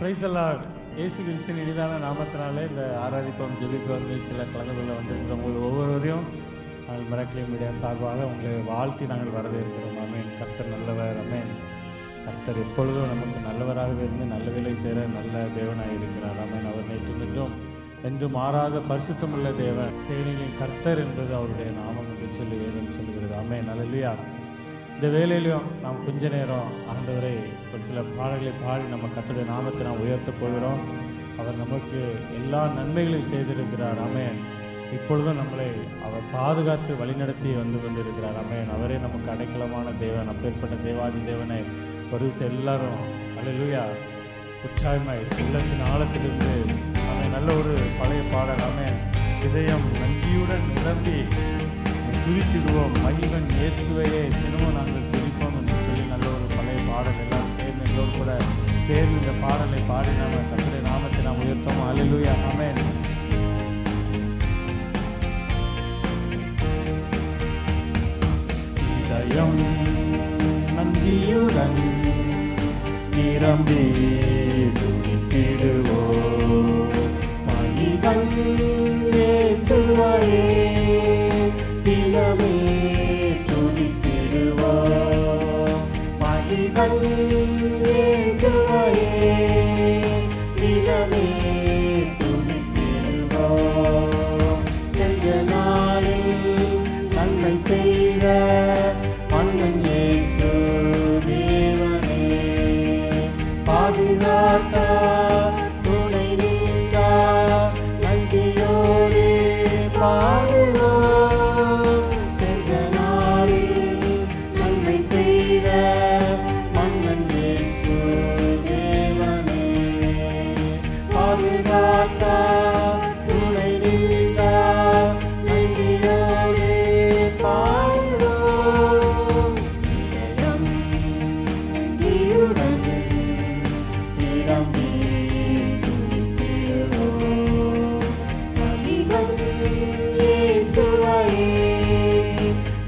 Praise the Lord. இயேசு கிறிஸ்துவின் இனிதான நாமத்தினாலே இந்த ஆராதிப்போம் ஜெபிப்போம் நிகழ்ச்சியில் கலந்து கொள்ள வந்திருக்கிற உங்கள் ஒவ்வொருவரையும் நாங்கள் மிராக்கிள் மீடியா சார்பாக உங்களை வாழ்த்தி நாங்கள் வரவேற்கிறோம். ஆமென். கர்த்தர் நல்லவர். ஆமென். கர்த்தர் எப்பொழுதும் நமக்கு நல்லவராகவே இருந்து நல்ல வேலை செய்கிற நல்ல தேவனாக இருக்கிறார். ஆமென். அவர் நேற்று நின்றும் என்று மாறாத பரிசுத்தமுள்ள தேவன், சேனைகளின் கர்த்தர் என்பது அவருடைய நாமம் என்று சொல்லி வேதம் சொல்லுகிறது. ஆமென். அல்லேலூயா. இந்த வேலையிலையும் நாம் கொஞ்ச நேரம் ஆண்டவரை ஒரு சில பாடல்களை பாடி நம்ம கர்த்தருடைய நாமத்தை நாம் உயர்த்த போகிறோம். அவர் நமக்கு எல்லா நன்மைகளையும் செய்திருக்கிறார். ஆமென். இப்பொழுதும் நம்மளை அவர் பாதுகாத்து வழிநடத்தி வந்து கொண்டிருக்கிறார். ஆமென். அவரே நமக்கு அடைக்கலமான தேவன். அப்பேற்பட்ட தேவாதி தேவனை ஒரு எல்லாரும் அல்லேலூயா உற்சாகமாய் உள்ளத்தின் ஆழத்திலிருந்து அவன் நல்ல ஒரு பழைய பாடல். ஆமென். இதயம் நன்றியுடன் நிரம்பி துதித்திடுவோம், மகிமன் இயேசுவையே தினமும் நாங்கள் துதிப்போம் என்று சொல்லி நல்ல ஒரு பழைய பாடல் எல்லாம் சேர்ந்து எல்லோரும் கூட சேர்ந்து இந்த பாடலை பாடி நாம் கர்த்தருடைய நாமத்தை நாம் உயர்த்தோம். அல்லேலூயா. ஆமென். இதயம் நன்றியுடன் நிரம்பி துதித்திடுவோம், மகிமன் இயேசுவையே தினமே துதித்திடுவோம், மகிமன் இயேசுவையே தினமே துதித்திடுவோம். சென்ற நாளில் நன்மை செய்த மன்னன் இயேசு தேவனே, பாதுகாத்தார் துணை நீந்தார், நன்றியோடு பாடுவோம். சென்ற நாளில் நன்மை செய்த மன்னன் இயேசு தேவனே, பாதுகாத்தார் துணை நீந்தார், நன்றியோடு பாடுவோம். இதயம் நன்றியுடன் நிரம்பி துதித்திடுவோம், மகிமன் இயேசுவையே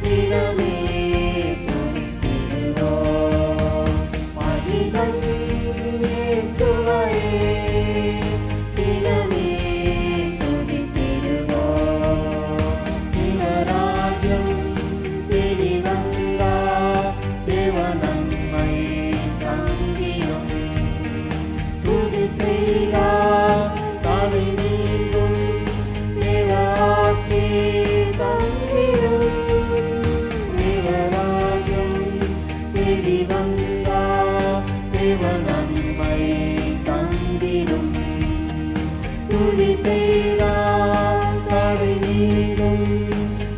தினமே துதித்திடுவோம், மகிமன் இயேசுவையே தினமே துதித்திடுவோம். தேவராஜ்யம் தேடி வந்தார், தேவ நன்மை தந்திடும், துதி செய்தார் காலை நீங்கும், தேவ ஆசி தந்திடும். தேவராஜ்யம் தேடி வந்தார், தேவ நன்மை தந்திடும், துதி செய்தார் காலை நீங்கும்,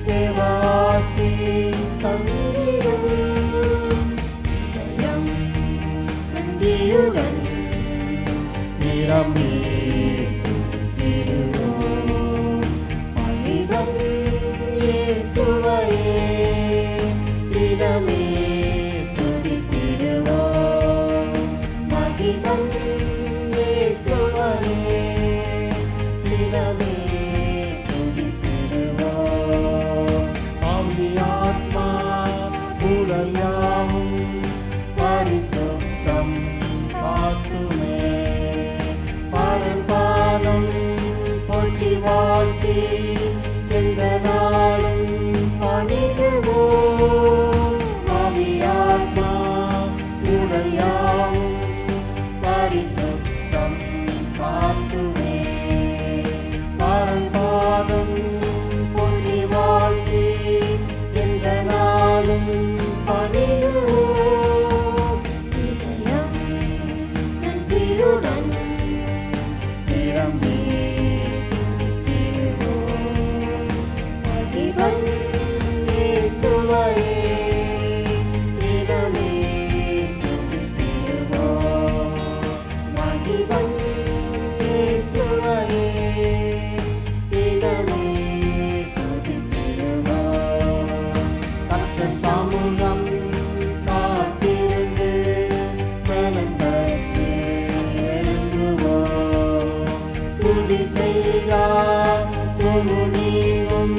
தேவ ஆசி தந்திடும். இதயம் நன்றியுடன் நிரம்பி துதித்திடுவோம், மகிமன் இயேசுவையே தினமே துதித்திடுவோம், மகிமன் இயேசுவையே தினமே துதித்திடுவோம். ஆவி ஆத்மா உடலாவும் பரிசுத்தம் காத்துமே, பரபாதம் போற்றி வாழ்த்தி எந்த நாளும் பணிடுவோம். ஆவி ஆத்மா உடல் யாவும் பரிசுத்தம் காத்துமே, பரபாதம் போற்றி வாழ்த்தி எந்த நாளும் பணிடுவோம். இதயம் நன்றியுடன் நிரம்பி துதித்திடுவோம், மகிமன் இயேசுவையே தினமே துதித்திடுவோம், மகிமன் இயேசுவையே தினமே துதித்திடுவோம். கர்த்தர் சமூகம் காத்திருந்து பலம் பெற்று எழும்புவோம், துதி செய்தார் சொல் நீங்கும்,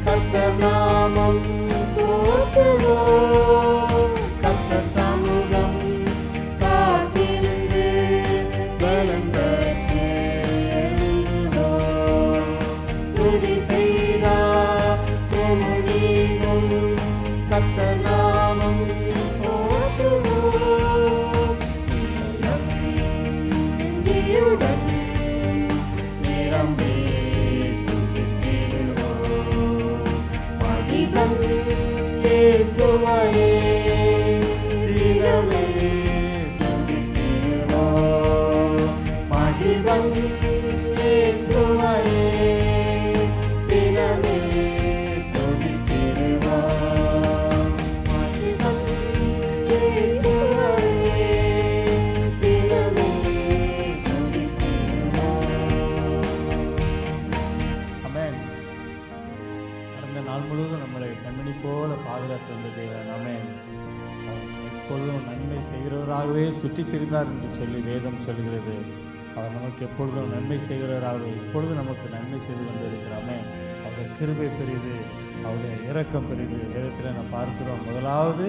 கர்த்தர் நாமம் போற்றுவோம். கர்த்தர் சமூகம் காத்திருந்து நீங்கும் கர்த்தர் நாமம் போற்றுவோம். இதயம் நெஞ்சியுடன் நிரம்பி துதித்திடுவோம். மகிதம் இயேசுவையே தினமே துதித்திடுவோம். மகிதம் இயேசுவையே தினமே துதித்திடுவோம். மகிதம் இயேசுவையே தினமே துதித்திடுவோம். ஆமென். கடந்த நாள் முழுவதும் நம்மளை கண்மணி போல பாதுகாத்து வந்த தேவன். ஆமென். அவர் எப்பொழுதும் நன்மை செய்கிறவராகவே சுற்றித் திரிந்தார் என்று சொல்லி வேதம் சொல்கிறது. அவர் நமக்கு எப்பொழுதும் நன்மை செய்கிறவராகவே இப்பொழுதும் நமக்கு நன்மை செய்து கொண்டிருக்கிறாமே. அவருடைய கிருபை பெரிது, அவருடைய இரக்கம் பெரிது. வேதத்தில் நாம் பார்க்கிறோம், முதலாவது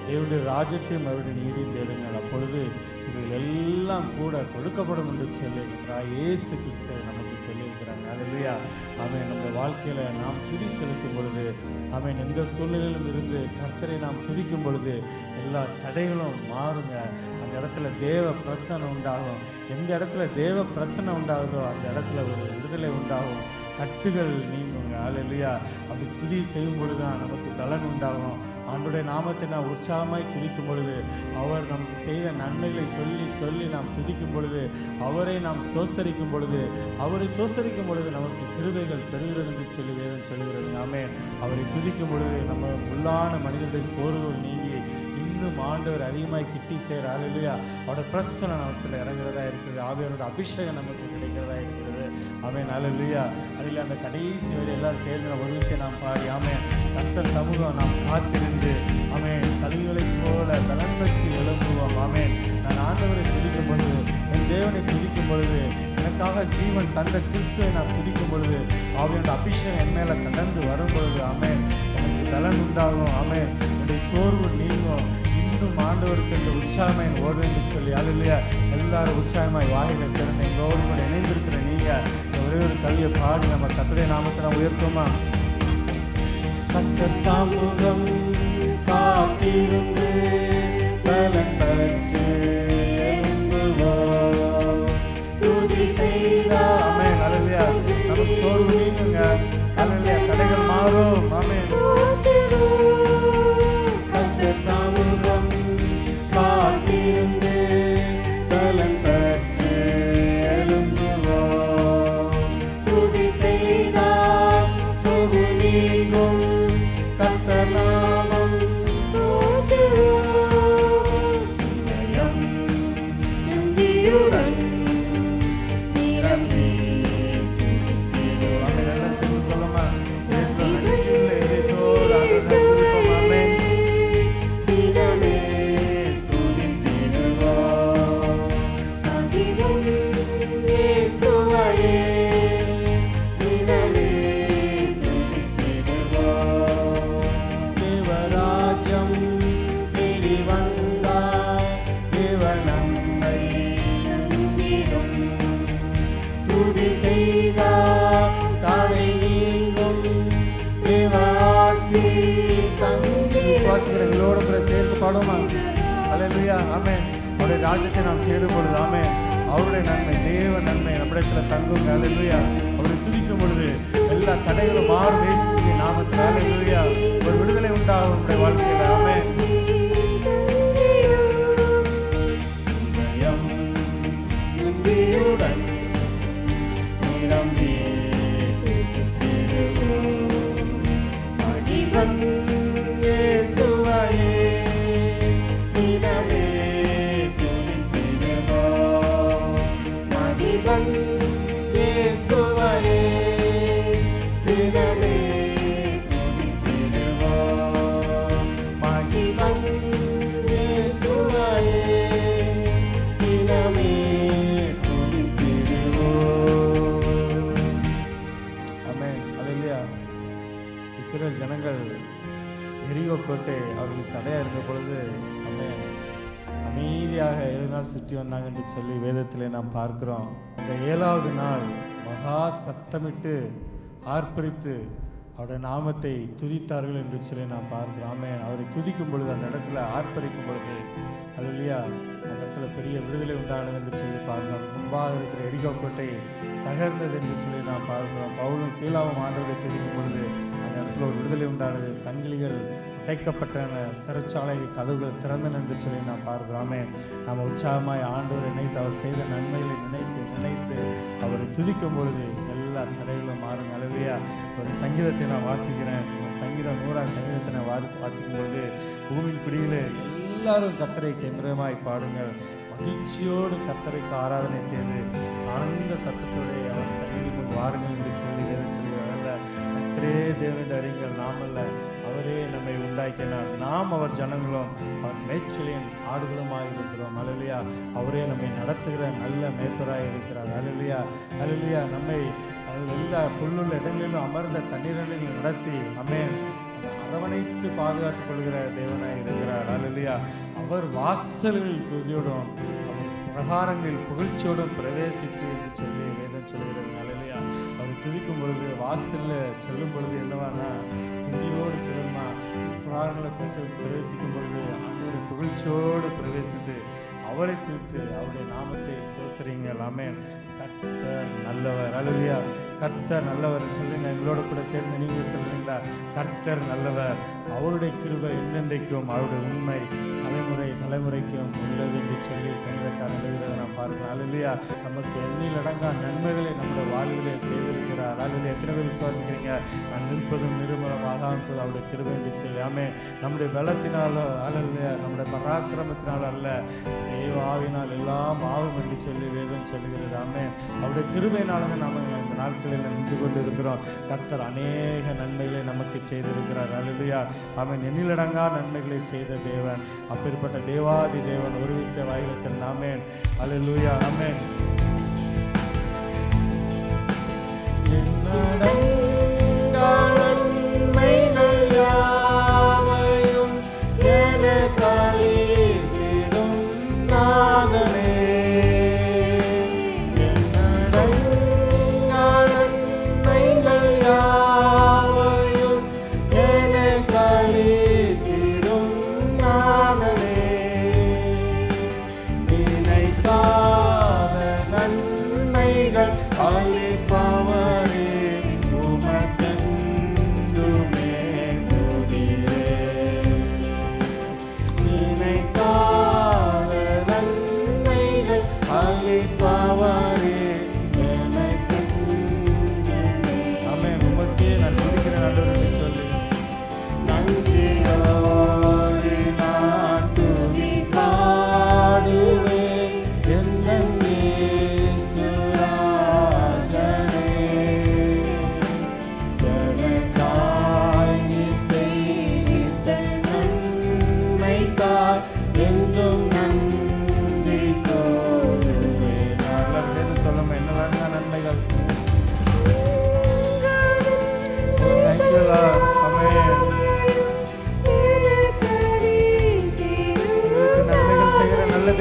தேவனுடைய ராஜ்யத்தையும் அவருடைய நீதியும் தேடுங்கள், அப்பொழுது இவைகள் எல்லாம் கூட கொடுக்கப்படும் என்று சொல்லியிருக்கிறார். இயேசு கிறிஸ்து நமக்கு சொல்லியிருக்கிறாங்க. அல்லேலூயா. ஆமென். நம்முடைய வாழ்க்கையில் நாம் துதி செலுத்தும் பொழுது, ஆமென், எந்த சூழ்நிலையிலும் இருந்து கர்த்தரை நாம் துதிக்கும் பொழுது எல்லா தடைகளும் மாறுங்க. அந்த இடத்துல தேவ பிரசன்னம் உண்டாகும். எந்த இடத்துல தேவ பிரசன்னம் உண்டாகுதோ அந்த இடத்துல ஒரு விடுதலை உண்டாகும், கட்டுகள் நீங்குங்க. அல்லேலூயா. அப்படி துதி செய்யும் பொழுது தான் நமக்கு பலன் உண்டாகும். ஆண்டவருடைய நாமத்தை நாம் உற்சாகமாய் துதிக்கும் பொழுது, அவர் நமக்கு செய்த நன்மைகளை சொல்லி சொல்லி நாம் துதிக்கும் பொழுது, அவரை நாம் சோஸ்தரிக்கும் பொழுது, அவரை சோஸ்தரிக்கும் பொழுது நமக்கு கிருபைகள் பெறுகிறது என்று சொல்லி வேதம் சொல்கிறது. ஆமென். அவரை துதிக்கும் பொழுது நம்ம உள்ளான மனிதனுடைய சோர்வுகள் நீங்கி இன்னும் ஆண்டவர் அதிகமாய் கிட்டி சேர. அல்லேலூயா. அவருடைய பிரசன்னம் நமக்கு இறங்குறதா இருக்குது. ஆவியாரோட அபிஷேகம் நமக்கு கிடைக்கிறதா இருக்கிறது. ஆமென். அல்லேலூயா. அதில் அந்த கடைசி வரை எல்லாரும் சேர்ந்து ஒரு விஷயம் நாம் பாடி, ஆமென், கர்த்தர் சமூகம் நாம் காத்திருந்து, ஆமென், கல்விகளைப் போல பலன் பெற்று எழுப்புவோம். ஆமென். நான் ஆண்டவரை துதிக்கும் பொழுது, என் தேவனை துதிக்கும் பொழுது, எனக்காக ஜீவன் தந்த கிறிஸ்துவை நான் துதிக்கும் பொழுது, ஆவியோட அபிஷேகம் என் மேலே கடந்து வரும் பொழுது, ஆமென், எனக்கு பலன் உண்டாகும். ஆமென். என்னுடைய சோர்வு நீங்கும். இன்னும் ஆண்டவருக்கு இந்த உற்சாகமாய் ஓட என்று சொல்லி. அல்லேலூயா. எல்லாரும் உற்சாகமாய் வாயில திறந்து எங்களோடு கூட இணைந்திருக்கிற நீங்கள் ஒரே ஒரு கல்வியை பாடி நம்ம கர்த்தருடைய நாமத்தை நாம் உயர்த்துவோமா? கர்த்தர் சமூகம் காத்திருந்து பலன் பெற்று எழும்புவோம். துதி செய்தார். ஆமென். அல்லேலூயா. நமக்கு சோர்வு நீங்குங்க. அல்லேலூயா. தடைகள் மாறும். ஆமென். கர்த்தர் சமூகம் காத்திருந்து பலன் பெற்று எழும்புவோம். துதி செய்தார் சோர்வு நீங்கும். கர்த்தர் நாமம் போற்றுவோம். இதயம் நெஞ்சியுடன் நிரம்பி துதித்திடுவோம். ஆமென். எல்லாம் சேர்ந்து சொல்லமா? நெஞ்சில் இதயத்தோடு ஆண்டவரை துதிப்போம். ஆமென். தினமே துதித்திடுவோம். மகிழும் இயேசுவையே தினமே துதித்திடுவோம். தேவராஜ்யம் தேடி வந்தார், தேவ நன்மை நம்பிடும். துதி செய்தார் காலை நீங்கும், தேவ ஆசி தங்கி. விசுவாசிக்கிறவங்களோட கூட சேர்ந்து பாடுமா? அல்லேலூயா. ஆமென். அவருடைய ராஜ்யத்தை நாம் தேடும் பொழுது, ஆமென், அவருடைய நன்மை, தேவ நன்மை நம்மிடத்தில் தங்குங்க. அல்லேலூயா. அவரை துதிக்கும் பொழுது எல்லா தடைகளும் மாறும். இயேசுவின் நாமத்தில். அல்லேலூயா. ஒரு விடுதலை உண்டாகும் நம்முடைய வாழ்க்கையில். ஆமென். இதயம் நம்பியுடன் நிரம்பி துதித்திடுவோம். மகிமை இயேசுவையே தினமே துதித்திடுவோம். மகிமை இயேசுவையே தினமே துதித்திடுவோம். மகிமை இயேசுவையே தினமே துதித்திடுவோம். ஆமென். அல்லேலூயா. இஸ்ரவேல் ஜனங்கள் எரிகோ கோட்டை அவர்களுக்கு தடையாக இருந்த பொழுது, ஆமென், அமைதியாக 7 நாள் சுற்றி வந்தாங்க என்று சொல்லி வேதத்திலே நாம் பார்க்கிறோம். இந்த 7வது நாள் மகா சத்தமிட்டு ஆர்ப்பரித்து அவருடைய நாமத்தை துதித்தார்கள் என்று சொல்லி நாம் பார்க்கிறோம். ஆமென். அவரை துதிக்கும் பொழுது, அந்த இடத்துல ஆர்ப்பரிக்கும் பொழுது, அல்லேலூயா, அந்த இடத்துல பெரிய விடுதலை உண்டானது என்று சொல்லி பார்க்கிறோம். முன்பாக இருக்கிற எரிகோ கோட்டை தகர்ந்தது என்று சொல்லி நாம் பார்க்கிறோம். பவுலும் சீலாவும் ஆண்டவரை துதிக்கும் பொழுது அந்த இடத்துல ஒரு விடுதலை உண்டானது. சங்கிலிகள் உடைக்கப்பட்டன, சிறைச்சாலை கதவுகள் திறந்தன என்று சொல்லி நாம் பார்க்கிறோமே. நாம் உற்சாகமாய் ஆண்டவரை நினைத்து, அவர் செய்த நன்மைகளை நினைத்து அவரை துதிக்கும் பொழுது எல்லா தடைகளும் மாறும். அல்லேலூயா. ஒரு சங்கீதத்தை நான் வாசிக்கிறேன். சங்கீதம் 100ஆம் சங்கீதத்தை நான் வாசிக்கும் பொழுது, பூமியின் குடியிலே எல்லாரும் கர்த்தரை கெம்பீரமாய் பாடுங்கள், மகிழ்ச்சியோடு கர்த்தருக்கு ஆராதனை செய்து ஆனந்த சத்தத்தோடு அவர் சங்கீதம் முன் வாருங்கள் என்று சொல்லி சொல்லுவார். கர்த்தரே தேவனுடைய அறிஞர், நாமல்ல, அவரே நம்மை உண்டாக்கினார், நாம் அவர் ஜனங்களும் அவர் மேய்ச்சலின் ஆடுகளுமாக இருக்கிறோம். அல்லேலூயா. அவரே நம்மை நடத்துகிற நல்ல மேய்ப்பராக இருக்கிறார். அல்லேலூயா. அல்லேலூயா. நம்மை எல்லா புல்லுள்ள இடங்களிலும் அமர்ந்த தண்ணீரில் நடத்தி நம்மை அரவணைத்து பாதுகாத்துக் கொள்கிற தேவனாய் இருக்கிறார். அல்லேலூயா. அவர் வாசல்களில் துதியோடும் அவர் பிரகாரங்களில் புகழ்ச்சியோடும் பிரவேசித்து என்று சொல்லி வேதம் சொல்கிறது. அல்லேலூயா. அவர் துதிக்கும் பொழுது, வாசலில் செல்லும் பொழுது என்னவானா, துதியோடு செல்லுமா, பிரகாரங்களை பிரவேசிக்கும் பொழுது ஆண்டவரை புகழ்ச்சியோடு பிரவேசித்து அவரை துதித்து அவருடைய நாமத்தை சோஸ்தரிங்கள். ஆமென். கர்த்தர் நல்லவர். அல்லேலூயா. கர்த்தர் நல்லவர் சொல்லுங்க. எங்களோட கூட சேர்ந்து நீங்கள் சொல்றீங்களா? கர்த்தர் நல்லவர், அவருடைய கிருபை என்னென்றைக்கும், அவருடைய உண்மை தலைமுறைக்கும் உள்ளது என்று சொல்லி சங்கீதக்காரன் எழுதுகிறத நாம் பார்க்கிறோம். அல்லேலூயா. நமக்கு எண்ணில் அடங்கா நன்மைகளை நம்முடைய வாழ்விலே செய்திருக்கிறார். அல்லேலூயா. எத்தனை பேர் விசுவாசிக்கிறீங்க? நான் நிற்பதும் நிருமலமாகாதது அவருடைய கிருபை என்று சொல்லி. ஆமென். நம்முடைய பலத்தினாலோ, அல்லேலூயா, நம்முடைய பராக்கிரமத்தினாலோ அல்ல, தேவ ஆவியினால் எல்லாம் ஆகும் என்று சொல்லி வேதம் சொல்லுகிறது. ஆமென். அவருடைய கிருபையினாலே நாம் இந்த நாட்களில் நின்று கொண்டு இருக்கிறோம். கர்த்தர் அநேக நன்மைகளை நமக்கு செய்திருக்கிறார். அல்லேலூயா. ஆமென். எண்ணிலடங்கா நன்மைகளை செய்த தேவன், அப்பேற்பட்ட தேவாதி தேவன் ஒரு விஷய வாயிலத்தில். ஆமென். அல்லேலூயா. ஆமென்.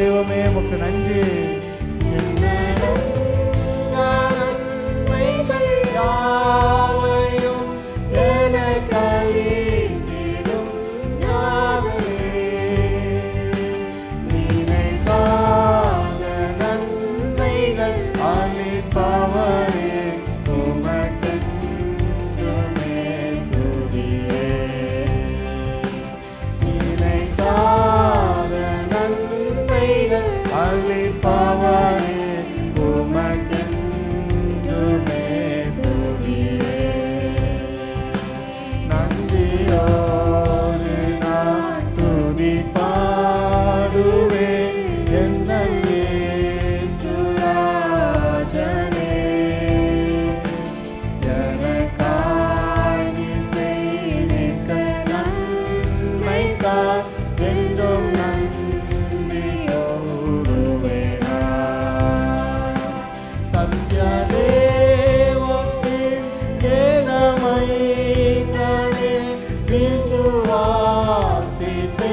தெய்வமே உமக்கு நன்றி. விசுவாசித்தேனும்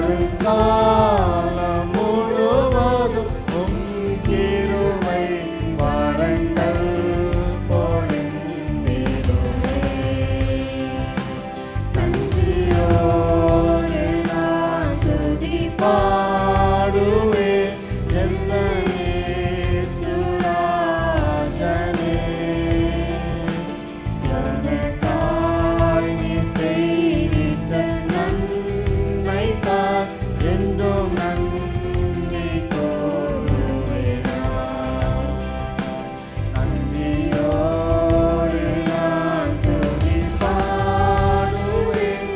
வருங்காலம் முழுவதும் உம் கிருபை வரங்கள் பொழிந்திடுமே. நன்றியோடு நான் துதி பாடுவேன் எந்த இயேசுராஜனே. எனக்காய் நீ செய்திட்ட நன்மைக்காய் என்றும் நன்றி கூறுவேன் நான். நன்றியோடு நான் துதி பாடுவேன்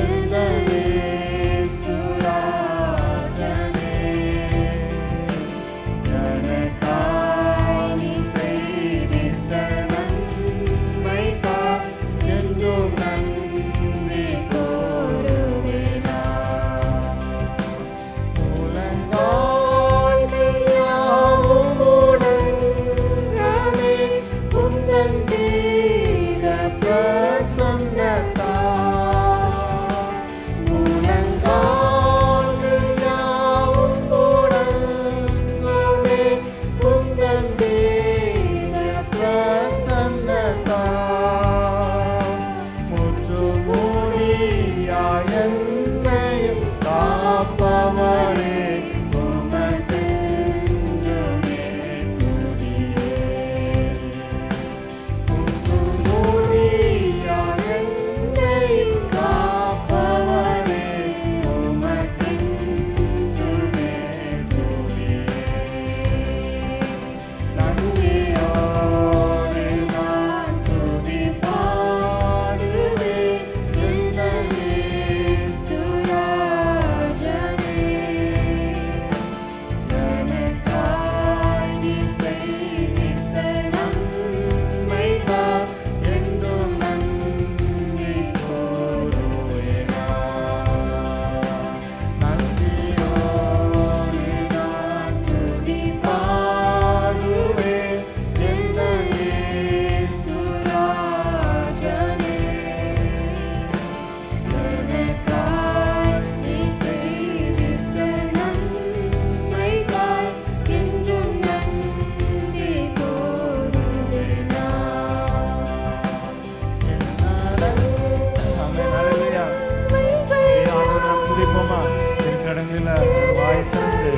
எந்த இயேசுராஜனே. எனக்காய் நீ செய்திட்ட நன்மைக்காய் என்றும் நன்றி கூறுவேன் நான். முழங்கால்கள் யாவும் முடங்கவே உந்தன் தீர பிரசன்னத்தால். முழங்கால்கள் யாவும் முடங்கவே உந்தன் தீர பிரசன்னத்தால். முற்றுமுடியாய் என்னையும் காப்பவரே உமக்கென்றுமே துதியே. முற்றுமுடியாய் என்னையும் காப்பவரே உமக்கென்றுமே துதியே. நன்றியோடு நான் துதி பாடுவேன் எந்த இயேசுராஜனே. எனக்காய் நீ செய்திட்ட நன்மைக்காய் என்றும் நன்றி கூறுவேன் நான். நன்றியோடு நான் துதி பாடுவேன் எந்த இயேசுராஜனே. எனக்காய் நீ செய்திட்ட நன்மைக்காய் என்றும் நன்றி கூறுவேன் நான். ஆமென். ஹல்லேலூயா. ஆண்டவரை நாம் துதிப்போமா? இருக்கிற இடங்களில் வாய் திறந்து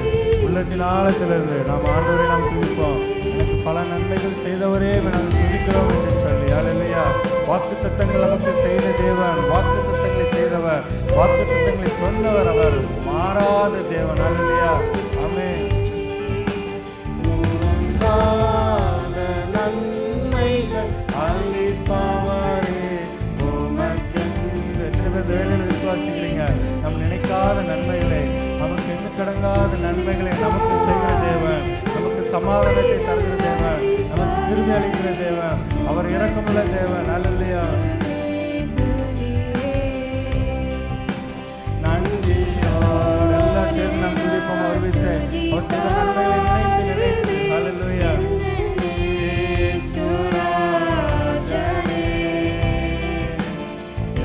உள்ளத்தின் ஆழத்திலிருந்து நாம் ஆண்டவரை நாம் துதிப்போம். எனக்கு பல நன்மைகள் செய்தவரே நாங்கள் துதிக்கிறோம் என்று சொல்லி. ஹல்லேலூயா. வாக்குத்தத்தங்கள் நமக்கு செய்த தேவன், வாக்குத்தத்தங்களை செய்தவர், வாக்குத்தத்தங்களை சொன்னவர், அவர் மாறாத தேவன். ஹல்லேலூயா. ஆமென். முழங்கால நன்மைகள் அளிப்பவரே உமக்கென்று. எத்தனை பேர் இந்த வேளையில் விசுவாசிக்கிறீங்க? நம்ம நினைக்காத நன்மைகளை, நமக்கு எண்ணு கடங்காத நன்மைகளை நமக்கு செய்கிற தேவன், நமக்கு சமாதானத்தை தருகிற தேவன், நமக்கு திரும்பி அளிக்கிற தேவன், அவர் இரக்கமுள்ள தேவன். ஹல்லேலூயா. நன்றியோடு எல்லாம் சேர்ந்து நாம் துதிப்போம். அவர் விசை அவர் செய்த நன்மைகளை நினைத்து நினைத்து. ஹல்லேலூயா. இயேசுராஜனே.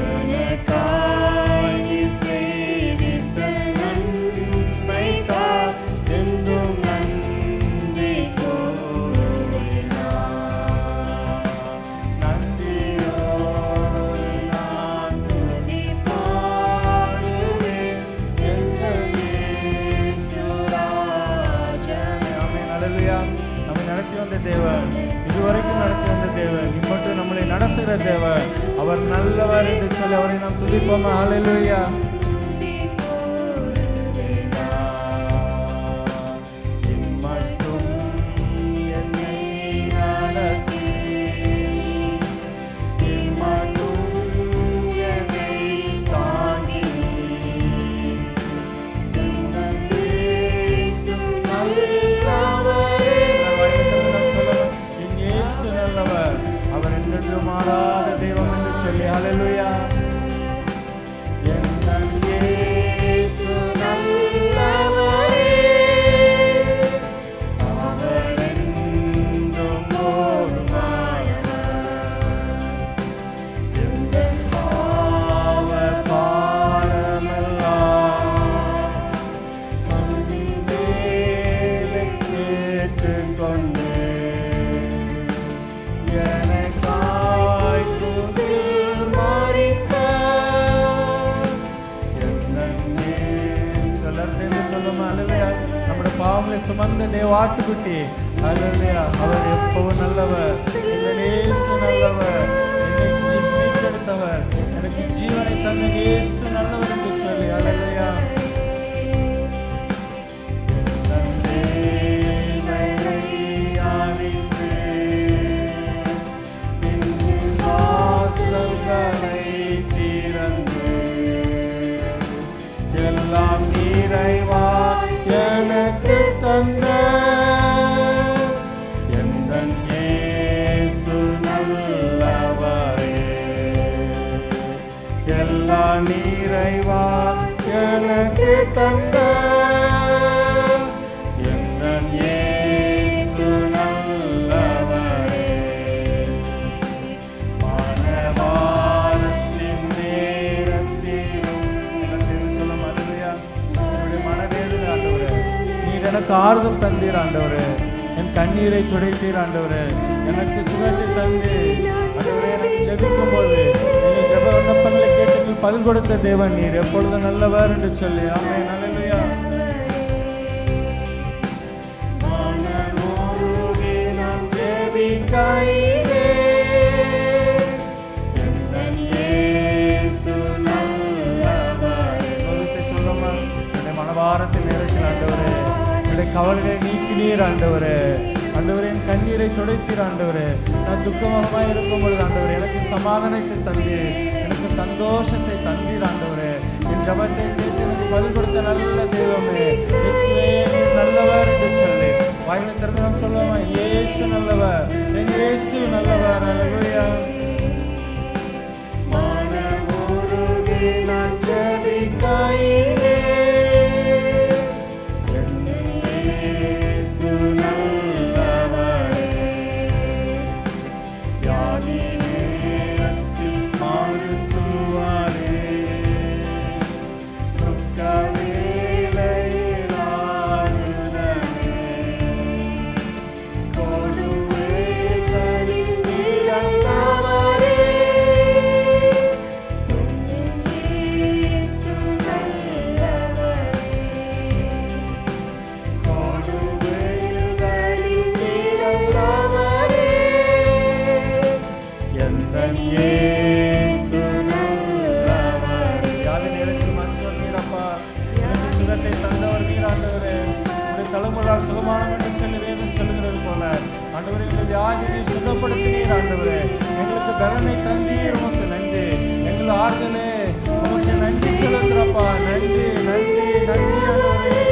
எனக்காய் நீ செய்திட்ட நன்மைக்காய் என்றும் நன்றி கூறுவேன் நான். நன்றியோடு நான் துதி பாடுவேன் எந்த இயேசுராஜனே. ஆமென். ஹல்லேலூயா. நம்மை நடத்தி வந்த தேவன், இதுவரைக்கும் நடத்தி வந்த தேவன், இம்மட்டும் நம்மளை நடத்துகிற தேவன், அவர் நல்லவர் என்று சொல்லி அவரை நாம் துதிப்போமா? ஹல்லேலூயா. இம்மட்டும் என்னை நடத்தி, இம்மட்டும் என்னை தாங்கி, எங்கள் இயேசு நல்லவரே. என் இயேசு நல்லவர், அவர் என்றென்றும் மாறாத தெய்வம் என்று சொல்லி. ஹல்லேலூயா. எங்கள் சொல்லுமா அல்லேலூயா. நம்முடைய பாவங்களை சுமந்த தேவாட்டுக்குட்டி அல்லேலூயா. அவர் எப்பவும் நல்லவர், எங்கள் இயேசு நல்லவர், என்னை மீட்டெடுத்தவர், எனக்கு ஜீவனை தந்த இயேசு நல்லவர் என்று சொல்லி அல்லேலூயா. எல்லாம் நிறைவா எனக்கு தந்த எந்தன் இயேசு நல்லவரே. எல்லாம் நிறைவா எனக்கு தந்த எந்தன் இயேசு நல்லவரே. மனவாரத்தின் நேரத்திலும் சொல்லும் அல்லேலூயா. என்னுடைய மனவேதனை ஆண்டவரே, நீர் எனக்கு ஆறுதல் தந்தீர் ஆண்டவரே, என் கண்ணீரை துடைத்தீர் ஆண்டவரே, எனக்கு சுகத்தை தந்து ஆண்டவரே, எனக்கு ஜெபிக்கும் போது என் ஜெப விண்ணப்பங்களை கேட்டு பதில் கொடுத்த தேவன் நீர் எப்பொழுது நல்லவர் என்று சொல்லி ஆமென் அல்லேலூயா. மனமுருகி நான் ஜெபிக்கையிலே எந்தன் இயேசு நல்லவரே. சொல்லுமா, என்னுடைய மனவாரத்தின் நேரத்தில் ஆண்டவரே, என்னுடைய கவலையை நீக்கினீர் ஆண்டவரே, ஆண்டவரே என் கண்ணீரை துடைத்தீர் ஆண்டவரே. நான் துக்கமாக இருக்கும் பொழுது ஆண்டவரே எனக்கு சமாதானத்தை தந்தீர், எனக்கு சந்தோஷத்தை தந்தீர் ஆண்டவரே. என் ஜபத்தை கேட்டு எனக்கு பதில் கொடுத்த நல்ல தெய்வமே, இயேசுவே நீர் நல்லவர் என்று சொல்லி வாயிலை திறந்து நாம் சொல்லுவோமா, இயேசு நல்லவர், என் இயேசு நல்லவர் அல்லேலூயா. மனமுருகி நான் ஜெபிக்கையிலே தலைமுறையால் சுகமானம் என்று சொல்லி வேதம் சொல்லுகிறது போல ஆண்டவரே, எங்கள் வியாதியை சுகப்படுத்தினீர் ஆண்டவரே, எங்களுக்கு பலனை தந்தீர், உமக்கு நன்றி. எங்கள் ஆறுதலே உமக்கு நன்றி செலுத்துறப்பா, நன்றி நன்றி நன்றி ஆண்டவரே.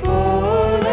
போல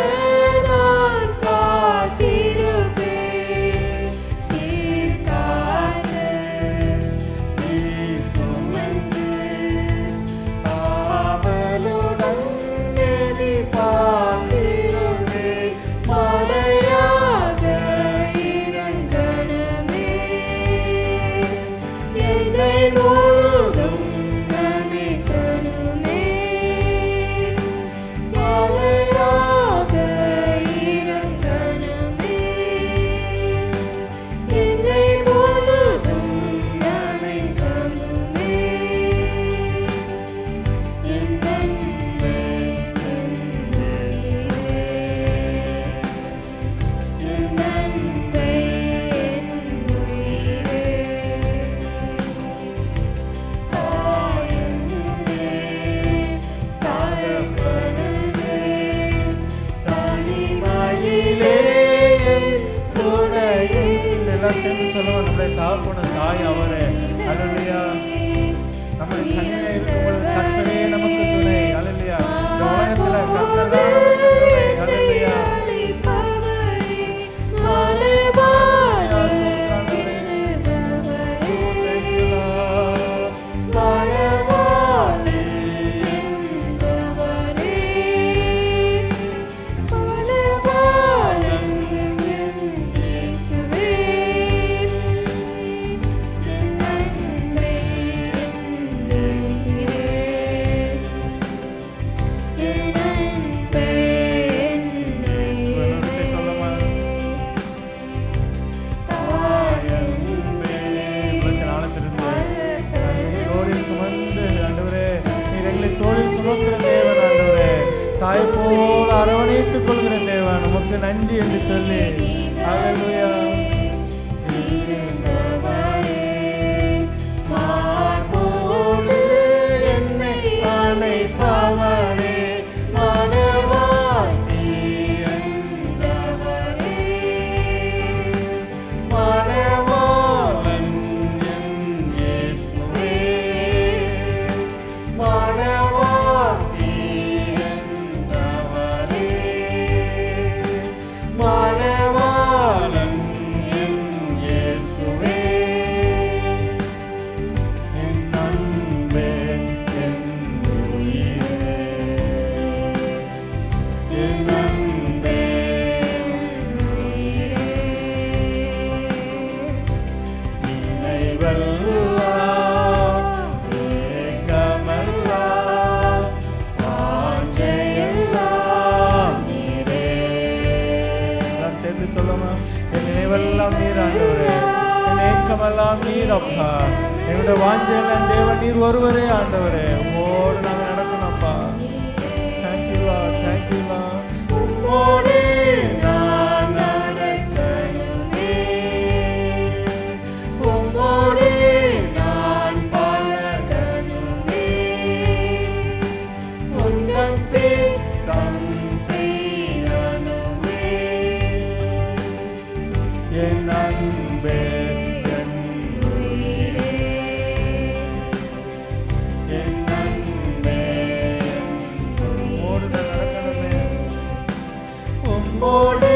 எல்லாரும் சேர்ந்து சொல்லுவோம், நம்முடைய தகப்பன தாய் அவரே. அல்லேலூயா. நம்முடைய தனியாக இருக்கும் பொழுது கர்த்தரே நமக்கு துணை. அல்லேலூயா. இந்த உலகத்துல கர்த்தர் தான் நமக்கு துணை. அல்லேலூயா. தாய் போல் அரவணைத்துக் கொள்கிற தேவன், உமக்கு நன்றி என்று சொல்லி அல்லேலூயா. மார்போடு என்னை அணைப்பவரே, மனவாட்டி என்றவரே, மனவாளன் என் இயேசுவே, மனவாட்டி மனவாளன் என் இயேசுவே, என் அன்பே என் உயிரே, என் அன்பே என் உயிரே, நினைவெல்லாம் ஏக்கமெல்லாம் வாஞ்சையெல்லாம் நீரே. சேர்ந்து சொல்லுமா, என் நினைவெல்லாம் நீர் ஆண்டவரே, என் ஏக்கமெல்லாம் நீர் அப்பா, என்னுடைய வாஞ்சையெல்லாம் தேவன் நீர் ஒருவரே ஆண்டவரே. உம்மோடு நாங்கள் நடக்கணும்ப்பா. Thank you Lord, thank you Lord. உம்மோடு நான் நடக்கணுமே, உம்மோடு நான் பழகணுமே, உந்தன் சித்தம் செய்யணுமே, என் அன்பே என் உயிரே, என் அன்பே உம்மோடு நான் நடக்கணுமே, உம்மோடு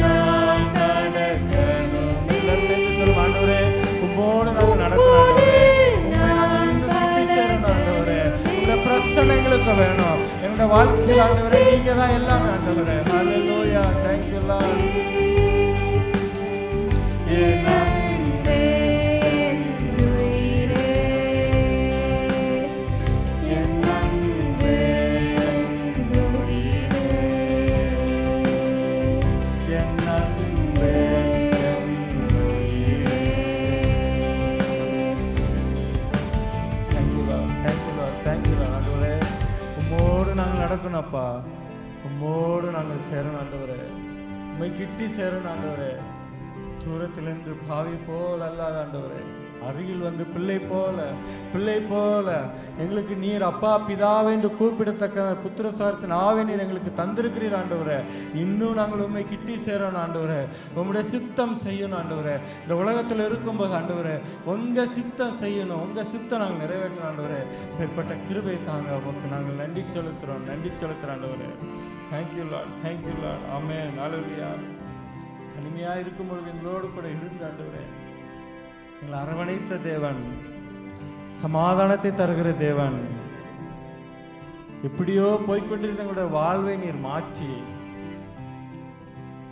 நான் நடக்கணுமே. எல்லாரும் சேர்ந்து சொல்லுவோம், ஆண்டவரே உம்மோடு நாங்கள் நடக்கணும் ஆண்டவரே, ஆண்டவரே உங்களுடைய பிரசன்னங்களுக்கு வேணும் என்னோட வாழ்க்கையில் ஆண்டவரே. நீங்க தான் எல்லாமே ஆண்டவரே. ஹல்லேலூயா. Thank you Lord. என் அன்பே என் உயிரே, என் அன்பே என் உயிரே, என் அன்பே என் உயிரே. Thank you Lord, thank you Lord, thank you Lord. ஆண்டவரே உம்மோடு நாங்கள் நடக்கணும் அப்பா, உம்மோடு நாங்கள் சேரணும் ஆண்டவரே, உம்மை கிட்டி சேரணும் ஆண்டவரே. தூரத்திலிருந்து பாவி போல் அல்லாத ஆண்டவரே, அருகில் வந்து பிள்ளை போல எங்களுக்கு நீர் அப்பா பிதாவே என்று கூப்பிடத்தக்க புத்திரசாரத்தின் ஆவே நீர் எங்களுக்கு தந்திருக்கிறீர் ஆண்டவரே. இன்னும் நாங்கள் உண்மை கிட்டி சேரணும் ஆண்டவரே, உங்களுடைய சித்தம் செய்யணும் ஆண்டவரே. இந்த உலகத்தில் இருக்கும்போது ஆண்டவரே உங்கள் சித்தம் செய்யணும், உங்கள் சித்தம் நாங்கள் நிறைவேற்றணும் ஆண்டவரே. மேற்பட்ட கிருபை தாங்க உமக்கு நாங்கள் நன்றி செலுத்துகிறோம் ஆண்டவரே. Thank you Lord, thank you Lord. Amen. Hallelujah. தனிமையாக இருக்கும்பொழுது எங்களோடு கூட இருந்த ஆண்டவரே, எங்களை அரவணைத்த தேவன், சமாதானத்தை தருகிற தேவன், எப்படியோ போய்கொண்டிருந்த எங்களுடைய வாழ்வை நீர் மாற்றி,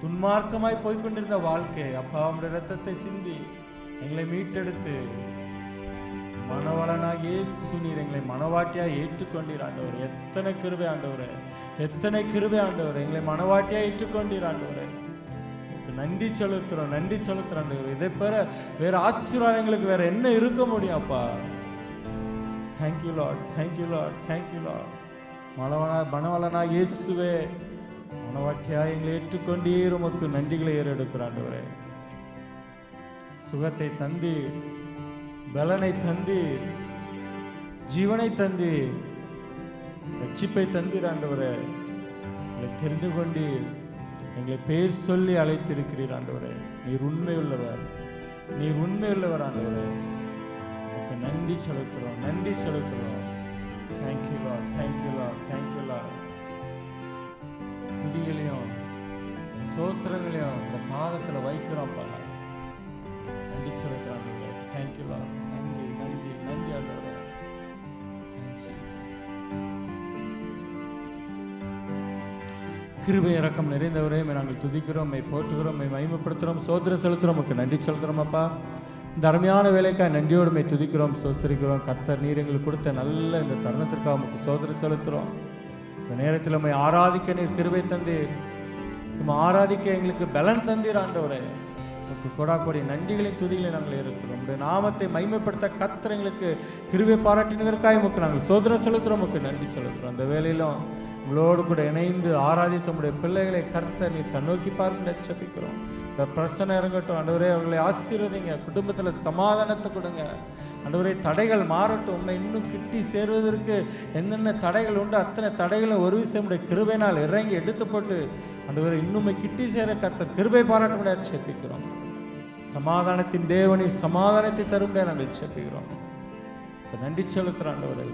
துன்மார்க்கமாய் போய்கொண்டிருந்த வாழ்க்கை அப்பா உடைய இரத்தத்தை சிந்தி எங்களை மீட்டெடுத்து மணவாளனாக இயேசு நீர் எங்களை மணவாட்டியாக ஏற்றுக்கொண்டீர் ஆண்டவரே. எத்தனை கிருபை ஆண்டவரே, எத்தனை கிருபை ஆண்டவரே, எங்களை மணவாட்டியாக ஏற்றுக்கொண்டீர் ஆண்டவரே. நன்றி செலுத்துறோம் ஆண்டவரே. இதை பெற வேற ஆசீர்வாதம் எங்களுக்கு வேற என்ன இருக்க முடியும் அப்பா. Thank you Lord, thank you Lord, thank you Lord. மணவாளனா இயேசுவே மணவாட்டியாக எங்களை ஏற்றுக்கொண்டீர், உமக்கு நன்றிகளை ஏறெடுக்கிறோம் ஆண்டவரே. சுகத்தை தந்தீர், பலனை தந்தீர், ஜீவனை தந்தீர், ரட்சிப்பை தந்தீர் ஆண்டவரே. எங்களை தெரிந்து கொண்டீர், எங்களை பேர் சொல்லி அழைத்திருக்கிறீர் ஆண்டவரே. நீர் உண்மை உள்ளவர், நீர் உண்மையுள்ளவர் ஆண்டவரே. உமக்கு நன்றி செலுத்துறோம், நன்றி செலுத்துறோம். Thank you Lord, thank you Lord, thank you Lord. துதிகளையும் சோஸ்திரங்களையும் இந்த பாதத்தில் வைக்கிறோம்ப்பா. நன்றி செலுத்துறோம் ஆண்டவரே. Thank you Lord. நன்றி நன்றி நன்றி ஆண்டவரே. கிருபை இரக்கம் நிறைந்தவரே, நாங்கள் துதிக்கிறோம், போற்றுகிறோம், மகிமைப்படுத்துகிறோம், சோதனை செலுத்துகிறோம், உமக்கு நன்றி செலுத்துகிறோம் அப்பா. இந்த அருமையான வேலைக்காக நன்றியோடு துதிக்கிறோம், சோஸ்திரிக்கிறோம். கர்த்தர் நீர் எங்களுக்கு கொடுத்த நல்ல இந்த தருணத்திற்காக உமக்கு சோதனை செலுத்துகிறோம். இந்த நேரத்தில் உம்மை ஆராதிக்க நீர் கிருபை தந்தீர், நம்ம ஆராதிக்க எங்களுக்கு பலன் தந்தீர் ஆண்டவரே. உமக்கு கொடாக்கொடி நன்றிகளின் துதிகளை நாங்கள் இருக்கிறோம். உடைய நாமத்தை மகிமைப்படுத்த கர்த்தர் எங்களுக்கு கிருபை பாராட்டினதற்காக உமக்கு நாங்கள் சோதனை செலுத்துகிறோம், உமக்கு நன்றி செலுத்துகிறோம். அந்த வேலையிலும் உங்களோடு கூட இணைந்து ஆராதித்த உடைய பிள்ளைகளை கர்த்தர் நீர் கண்ணோக்கி பார்க்க ஜெபிக்கிறோம். இந்த பிரச்சனை இறங்கட்டும் ஆண்டவரே, அவர்களை ஆசீர்வதிங்க, குடும்பத்தில் சமாதானத்தை கொடுங்க ஆண்டவரே. தடைகள் மாறட்டும், உண்மை இன்னும் கிட்டி சேருவதற்கு என்னென்ன தடைகள் உண்டு அத்தனை தடைகளை ஒரு விஷயம் கிருபையினால் இறங்கி எடுத்து போட்டு ஆண்டவரே இன்னுமே கிட்டி சேர கர்த்தர் கிருபை பாராட்ட முடியாது ஜெபிக்கிறோம். சமாதானத்தின் தேவனை சமாதானத்தை தரும் நாங்கள் ஜெபிக்கிறோம். நன்றி செலுத்துகிறோம் ஆண்டவரே.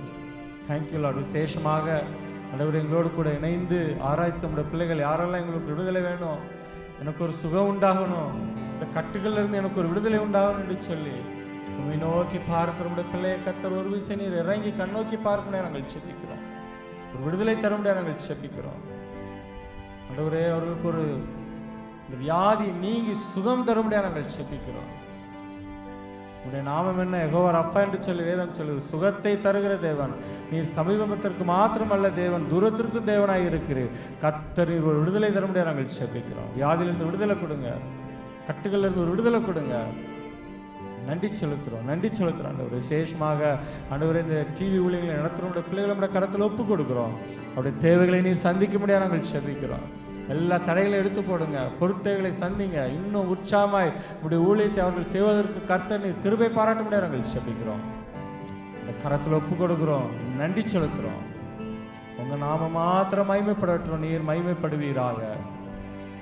Thank you Lord. விசேஷமாக ஆண்டவரே எங்களோடு கூட இணைந்து ஆராய்த்த நம்முடைய பிள்ளைகள் யாரெல்லாம் எங்களுக்கு விடுதலை வேணும், எனக்கு ஒரு சுகம் உண்டாகணும், இந்த கட்டுகளிலிருந்து எனக்கு ஒரு விடுதலை உண்டாகணும் என்று சொல்லி உண்மை நோக்கி பார்க்கிற நம்முடைய பிள்ளையை கர்த்தர் ஒரு விஷயம் நீர் இறங்கி கண்ணோக்கி பார்க்கணும் நாங்கள் செபிக்கிறோம். ஒரு விடுதலை தர முடியாது நாங்கள் செபிக்கிறோம் ஆண்டவரே. அவர்களுக்கு ஒரு வியாதி நீங்கி சுகம் தர முடியாது நாங்கள் செபிக்கிறோம். உடைய நாமம் என்ன? யெகோவா ரப்பா என்று சொல்லி வேதம் சொல்லுது. சுகத்தை தருகிற தேவன் நீர். சமீபத்திற்கு மாத்திரமல்ல தேவன், தூரத்திற்கும் தேவனாக இருக்கிறீர். கர்த்தர் நீர் ஒரு விடுதலை தர முடியாது நாங்கள் செபிக்கிறோம். வியாதியிலிருந்து விடுதலை கொடுங்க, கட்டுகளிலிருந்து ஒரு விடுதலை கொடுங்க. நன்றி செலுத்துகிறோம், நன்றி செலுத்துகிறோம் ஆண்டவர். விசேஷமாக ஆண்டவரே இந்த டிவி ஊழியர்களை நடத்துகிறோம் பிள்ளைகளை நம்முடைய கரத்தில் ஒப்பு கொடுக்குறோம். அவருடைய தேவைகளை நீர் சந்திக்க முடியாது நாங்கள் செபிக்கிறோம். எல்லா தடைகளையும் எடுத்து போடுங்க, பொருட்களை சந்திங்க. இன்னும் உற்சாகமாய் உடைய ஊழியத்தை அவர்கள் செய்வதற்கு கர்த்தர் நீர் கிருபை பாராட்ட முடியாது நாங்கள் செபிக்கிறோம். இந்த கரத்தில் ஒப்பு கொடுக்குறோம், நன்றி செலுத்துகிறோம். உங்கள் நாம மாத்திரம் மகிமைப்படட்டும், நீர் மகிமைப்படுவீராக.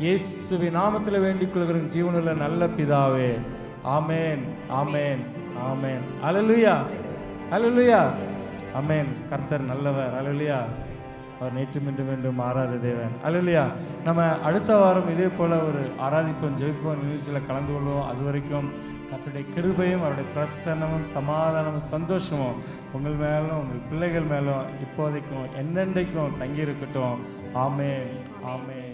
இயேசுவின் நாமத்தில் வேண்டிக் கொள்கிற ஜீவனுள்ள நல்ல பிதாவே, ஆமேன், ஆமேன், ஆமேன். அல்லேலூயா, அல்லேலூயா, ஆமேன். கர்த்தர் நல்லவர். அல்லேலூயா. அவர் நேற்று மீண்டும் மாறாத தேவன். அல்லேலூயா. நம்ம அடுத்த வாரம் இதே போல் ஒரு ஆராதிப்போம் ஜெபிப்போம் நிகழ்ச்சியில் கலந்து கொள்வோம். அது வரைக்கும் கர்த்தருடைய கிருபையும் அவருடைய பிரசன்னமும் சமாதானமும் சந்தோஷமும் உங்கள் மேலும் உங்கள் பிள்ளைகள் மேலும் இப்போதைக்கும் என்னென்றைக்கும் தங்கியிருக்கட்டும். ஆமேன், ஆமேன்.